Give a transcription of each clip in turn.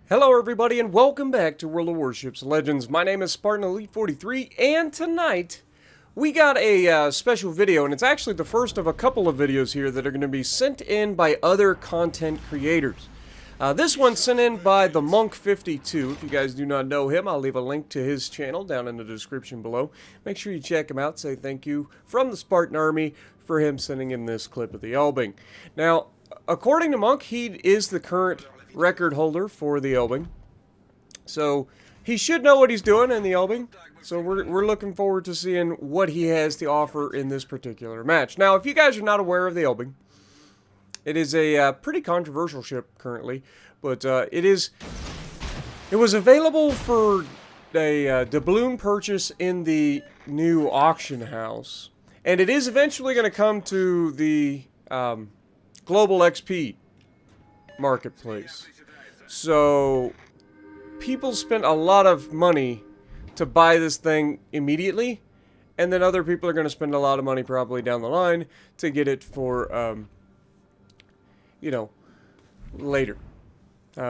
Hello everybody and welcome back to World of Warships Legends. My name is Spartan Elite 43 and tonight we got a special video, and it's actually the first of a couple of videos here that are going to be sent in by other content creators. This one's sent in by the Monk52. If you guys do not know him, I'll leave a link to his channel down in the description below. Make sure you check him out. Say thank you from the Spartan Army for him sending in this clip of the Elbing. Now, according to Monk, he is the current record holder for the Elbing. So he should know what he's doing in the Elbing. So we're looking forward to seeing what he has to offer in this particular match. Now, if you guys are not aware of the Elbing, it is a pretty controversial ship currently, but it was available for a doubloon purchase in the new auction house, and it is eventually going to come to the Global XP marketplace. So people spent a lot of money to buy this thing immediately, and then other people are going to spend a lot of money probably down the line to get it for you know, later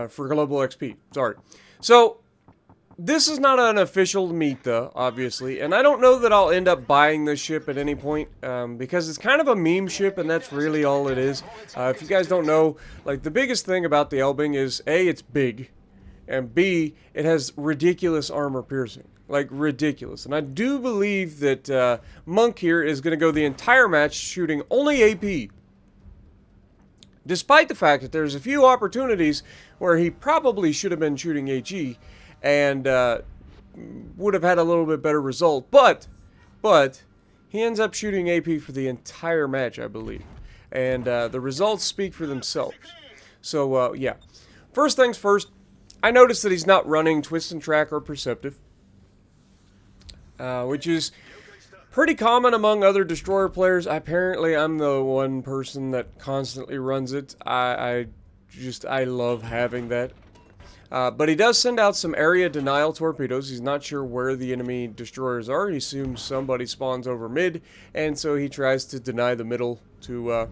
for Global XP. Sorry. So this is not an official meet, though, obviously, and I don't know that I'll end up buying this ship at any point, because it's kind of a meme ship, and that's really all it is. If you guys don't know, like, the biggest thing about the Elbing is, A, it's big, and B, it has ridiculous armor piercing. Like, ridiculous. And I do believe that Monk here is going to go the entire match shooting only AP. Despite the fact that there's a few opportunities where he probably should have been shooting HE and would have had a little bit better result. But he ends up shooting AP for the entire match, I believe. And the results speak for themselves. So, yeah. First things first, I noticed that he's not running Twist and Track or Perceptive, which is pretty common among other destroyer players. Apparently, I'm the one person that constantly runs it. I love having that. But he does send out some area denial torpedoes. He's not sure where the enemy destroyers are. He assumes somebody spawns over mid, and so he tries to deny the middle to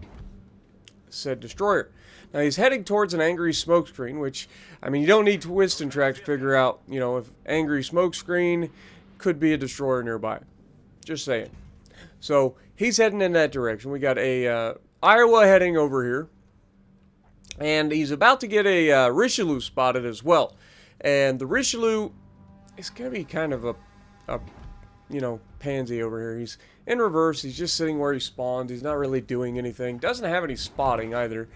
said destroyer. Now, he's heading towards an angry smokescreen, which, I mean, you don't need Twist and Track to figure out, you know, if angry smokescreen could be a destroyer nearby. Just saying. So, he's heading in that direction. We got a Iowa heading over here. And he's about to get a Richelieu spotted as well. And the Richelieu is going to be kind of a, you know, pansy over here. He's in reverse. He's just sitting where he spawned. He's not really doing anything. Doesn't have any spotting either.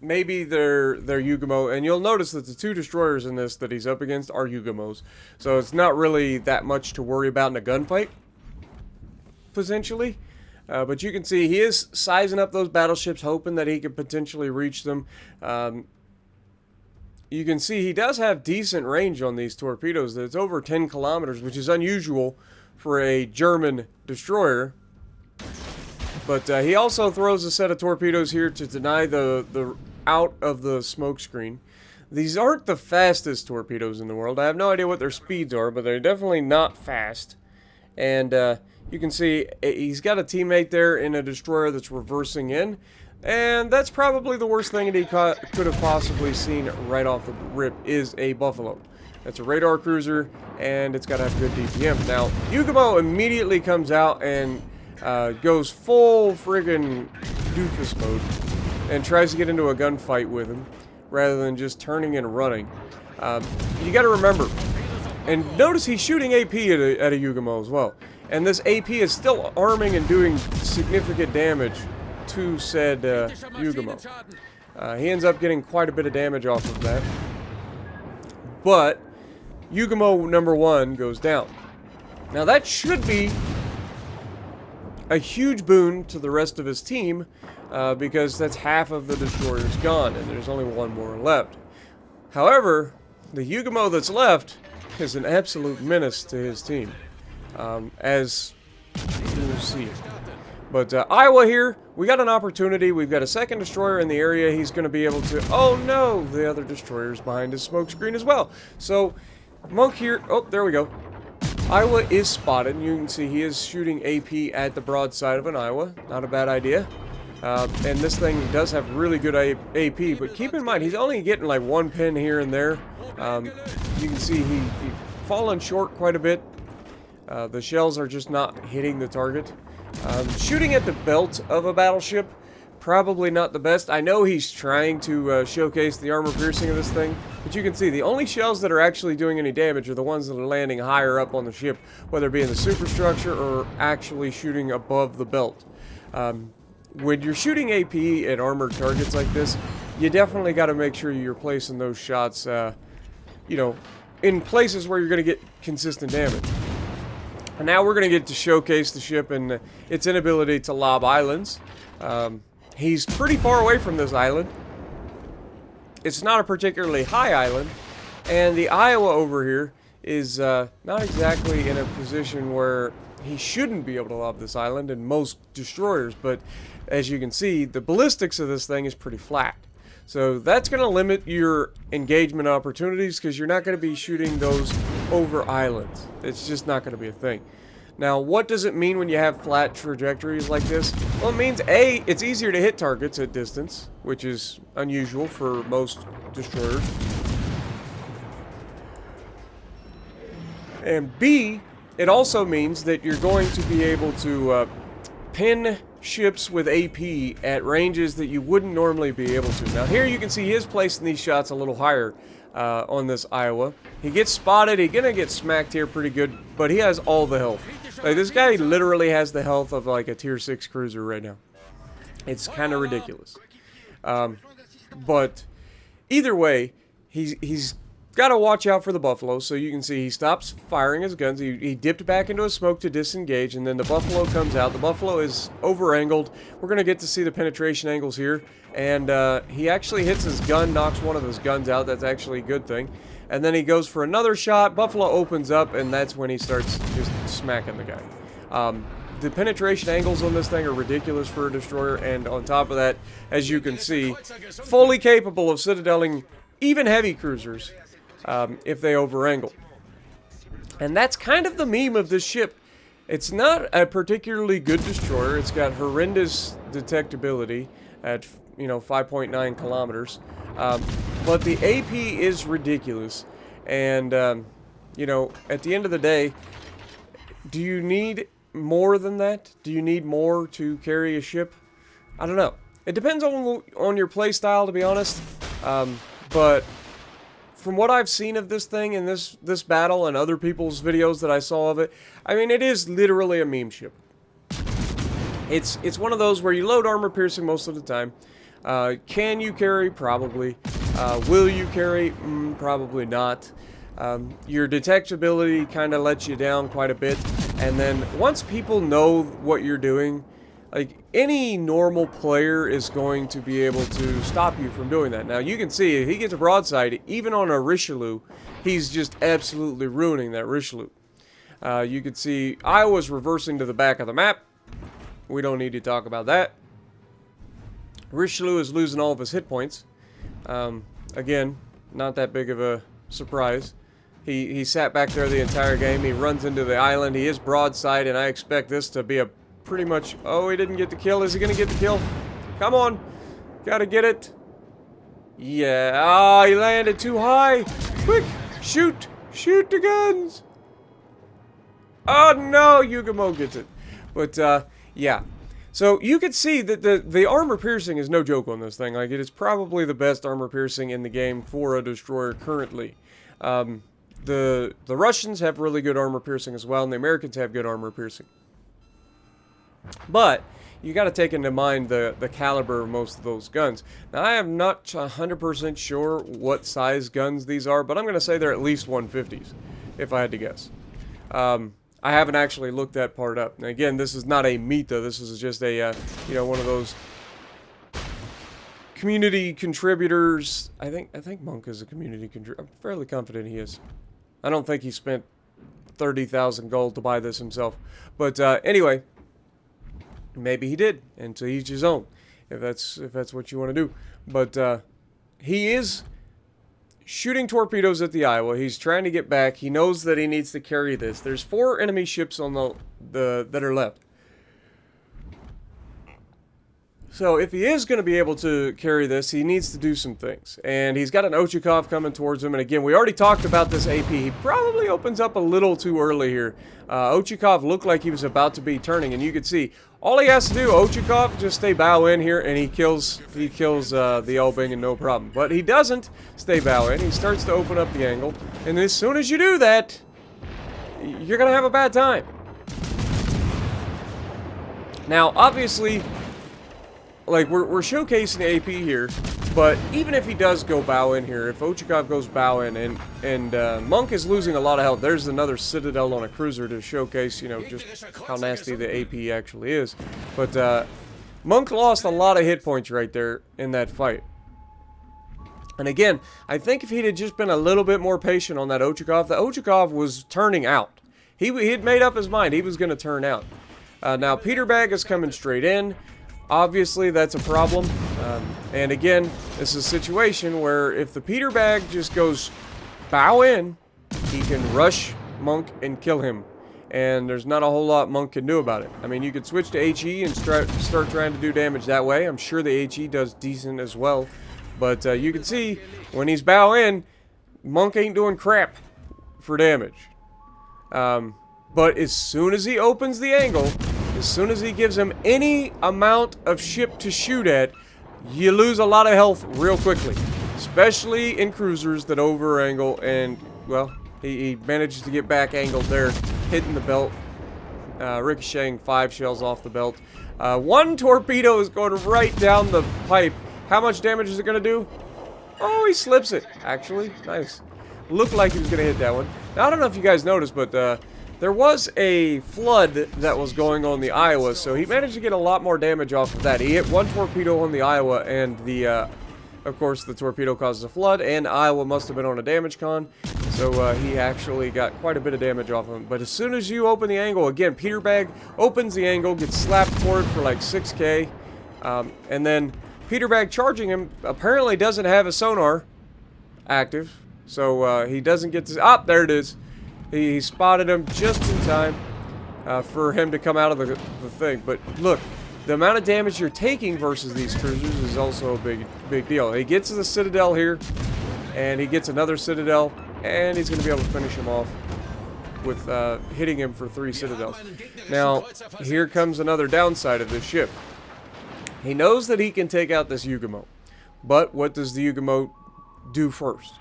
Maybe they're Yugamo, and you'll notice that the two destroyers in this that he's up against are Yugamos. So it's not really that much to worry about in a gunfight, potentially. But you can see he is sizing up those battleships, hoping that he could potentially reach them. You can see he does have decent range on these torpedoes. It's over 10 kilometers, which is unusual for a German destroyer. But he also throws a set of torpedoes here to deny the out of the smoke screen. These aren't the fastest torpedoes in the world. I have no idea what their speeds are, but they're definitely not fast. And you can see he's got a teammate there in a destroyer that's reversing in. And that's probably the worst thing that he could have possibly seen right off the rip is a Buffalo. That's a radar cruiser, and it's got to have good DPM. Now, Yugamo immediately comes out and goes full friggin' doofus mode and tries to get into a gunfight with him rather than just turning and running. You got to remember, and notice he's shooting AP at a Yugamo as well. And this AP is still arming and doing significant damage to said Yugamo. He ends up getting quite a bit of damage off of that. But Yugamo number 1 goes down. Now that should be a huge boon to the rest of his team, because that's half of the destroyers gone, and there's only one more left. However, the Yugamo that's left is an absolute menace to his team, as you will see. But Iowa here, we got an opportunity. We've got a second destroyer in the area. He's going to be able to... Oh no, the other destroyer's behind his smoke screen as well. So, Monk here... Oh, there we go. Iowa is spotted. You can see he is shooting AP at the broadside of an Iowa. Not a bad idea. And this thing does have really good AP, but keep in mind, he's only getting like one pin here and there. You can see he's fallen short quite a bit. The shells are just not hitting the target. Shooting at the belt of a battleship, probably not the best. I know he's trying to showcase the armor piercing of this thing, but you can see the only shells that are actually doing any damage are the ones that are landing higher up on the ship, whether it be in the superstructure or actually shooting above the belt. When you're shooting AP at armored targets like this, you definitely got to make sure you're placing those shots, you know, in places where you're going to get consistent damage. And now we're going to get to showcase the ship and its inability to lob islands. He's pretty far away from this island. It's not a particularly high island, and the Iowa over here is not exactly in a position where he shouldn't be able to lob this island in most destroyers, but as you can see, the ballistics of this thing is pretty flat. So that's going to limit your engagement opportunities because you're not going to be shooting those over islands. It's just not going to be a thing. Now, what does it mean when you have flat trajectories like this? Well, it means A, it's easier to hit targets at distance, which is unusual for most destroyers. And B, it also means that you're going to be able to pin ships with AP at ranges that you wouldn't normally be able to. Now here you can see his placing these shots a little higher on this Iowa. He gets spotted, he's gonna get smacked here pretty good, but he has all the health. Like, this guy literally has the health of like a tier 6 cruiser right now. It's kind of ridiculous. But either way, he's got to watch out for the Buffalo. So you can see he stops firing his guns. He dipped back into a smoke to disengage, and then the Buffalo comes out. The Buffalo is over-angled. We're going to get to see the penetration angles here. And he actually hits his gun, knocks one of his guns out. That's actually a good thing. And then he goes for another shot. Buffalo opens up, and that's when he starts just smacking the guy. The penetration angles on this thing are ridiculous for a destroyer, and on top of that, as you can see, fully capable of citadeling even heavy cruisers if they over-angle. And that's kind of the meme of this ship. It's not a particularly good destroyer. It's got horrendous detectability at, 5.9 kilometers. But the AP is ridiculous. And, at the end of the day, do you need more than that? Do you need more to carry a ship? I don't know. It depends on your play style, to be honest. But from what I've seen of this thing in this battle and other people's videos that I saw of it, I mean, it is literally a meme ship. It's one of those where you load armor piercing most of the time. Can you carry? Probably. Will you carry? Probably not. Your detectability kind of lets you down quite a bit. And then once people know what you're doing, like, any normal player is going to be able to stop you from doing that. Now, you can see, if he gets a broadside, even on a Richelieu, he's just absolutely ruining that Richelieu. You can see Iowa's reversing to the back of the map. We don't need to talk about that. Richelieu is losing all of his hit points. Again, not that big of a surprise. He sat back there the entire game. He runs into the island. He is broadside, and I expect this to be a pretty much... Oh, he didn't get the kill. Is he going to get the kill? Come on. Gotta get it. Yeah. Ah, he landed too high. Quick. Shoot. Shoot the guns. Oh, no. Yugamo gets it. But, yeah. So, you can see that the armor piercing is no joke on this thing. Like, it is probably the best armor piercing in the game for a destroyer currently. The Russians have really good armor piercing as well, and the Americans have good armor piercing. But you got to take into mind the caliber of most of those guns. Now, I am not 100% sure what size guns these are, but I'm going to say they're at least 150s, if I had to guess. I haven't actually looked that part up. Now, again, this is not a meta. This is just a, one of those community contributors. I think Monk is a community contributor. I'm fairly confident he is. I don't think he spent 30,000 gold to buy this himself. But anyway, maybe he did, and to each his own, if that's what you want to do. But he is shooting torpedoes at the Iowa. He's trying to get back. He knows that he needs to carry this. There's 4 enemy ships on the that are left. So if he is going to be able to carry this, he needs to do some things. And he's got an Ochakov coming towards him. And again, we already talked about this AP. He probably opens up a little too early here. Ochakov looked like he was about to be turning. And you can see, all he has to do, Ochakov, just stay bow in here. And he kills the Elbing and no problem. But he doesn't stay bow in. He starts to open up the angle. And as soon as you do that, you're going to have a bad time. Now, obviously, like, we're showcasing the AP here, but even if he does go bow in here, if Ochakov goes bow in, and Monk is losing a lot of health, there's another Citadel on a cruiser to showcase, you know, just how nasty the AP actually is. But Monk lost a lot of hit points right there in that fight. And again, I think if he'd had just been a little bit more patient on that Ochakov, the Ochakov was turning out. He had made up his mind he was going to turn out. Now, Peter Bag is coming straight in. Obviously, that's a problem. And again, this is a situation where if the Peter Bag just goes bow in, he can rush Monk and kill him. And there's not a whole lot Monk can do about it. I mean, you could switch to HE and start trying to do damage that way. I'm sure the HE does decent as well. But you can see, when he's bow in, Monk ain't doing crap for damage. But as soon as he opens the angle, as soon as he gives him any amount of ship to shoot at, you lose a lot of health real quickly. Especially in cruisers that over-angle, and, well, he manages to get back angled there, hitting the belt, ricocheting 5 shells off the belt. One torpedo is going right down the pipe. How much damage is it going to do? Oh, he slips it, actually. Nice. Looked like he was going to hit that one. Now, I don't know if you guys noticed, but there was a flood that was going on the Iowa, so he managed to get a lot more damage off of that. He hit one torpedo on the Iowa, and of course, the torpedo causes a flood, and Iowa must have been on a damage con, so he actually got quite a bit of damage off of him. But as soon as you open the angle, again, Peter Bag opens the angle, gets slapped forward for like 6k, and then Peter Bag charging him apparently doesn't have a sonar active, so he doesn't get to... Ah, there it is. He spotted him just in time for him to come out of the thing. But look, the amount of damage you're taking versus these cruisers is also a big deal. He gets to the Citadel here, and he gets another Citadel, and he's going to be able to finish him off with hitting him for 3 Citadels. Now, here comes another downside of this ship. He knows that he can take out this Yugumo, but what does the Yugumo do first?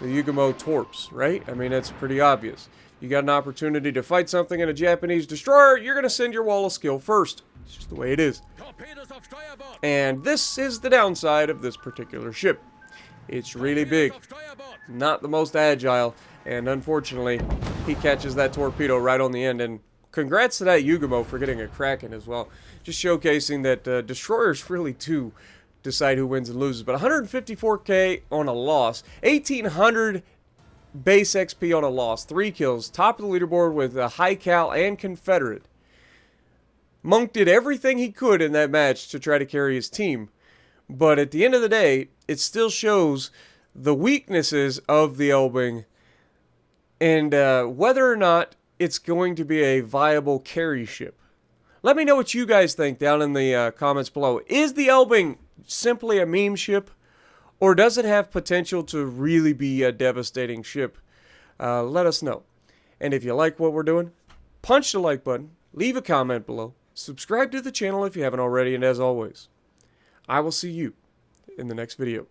The Yugumo torps, right? I mean, that's pretty obvious. You got an opportunity to fight something in a Japanese destroyer, you're going to send your wall of skill first. It's just the way it is. And this is the downside of this particular ship. It's really big, not the most agile, and unfortunately, he catches that torpedo right on the end. And congrats to that Yugumo for getting a Kraken as well. Just showcasing that destroyers really do decide who wins and loses. But 154k on a loss, 1800 base XP on a loss, 3 kills, top of the leaderboard with a high cal and Confederate. Monk did everything he could in that match to try to carry his team, but at the end of the day, it still shows the weaknesses of the Elbing and whether or not it's going to be a viable carry ship. Let me know what you guys think down in the comments below. Is the Elbing simply a meme ship, or does it have potential to really be a devastating ship? Let us know. And if you like what we're doing, punch the like button, leave a comment below, subscribe to the channel if you haven't already, and as always, I will see you in the next video.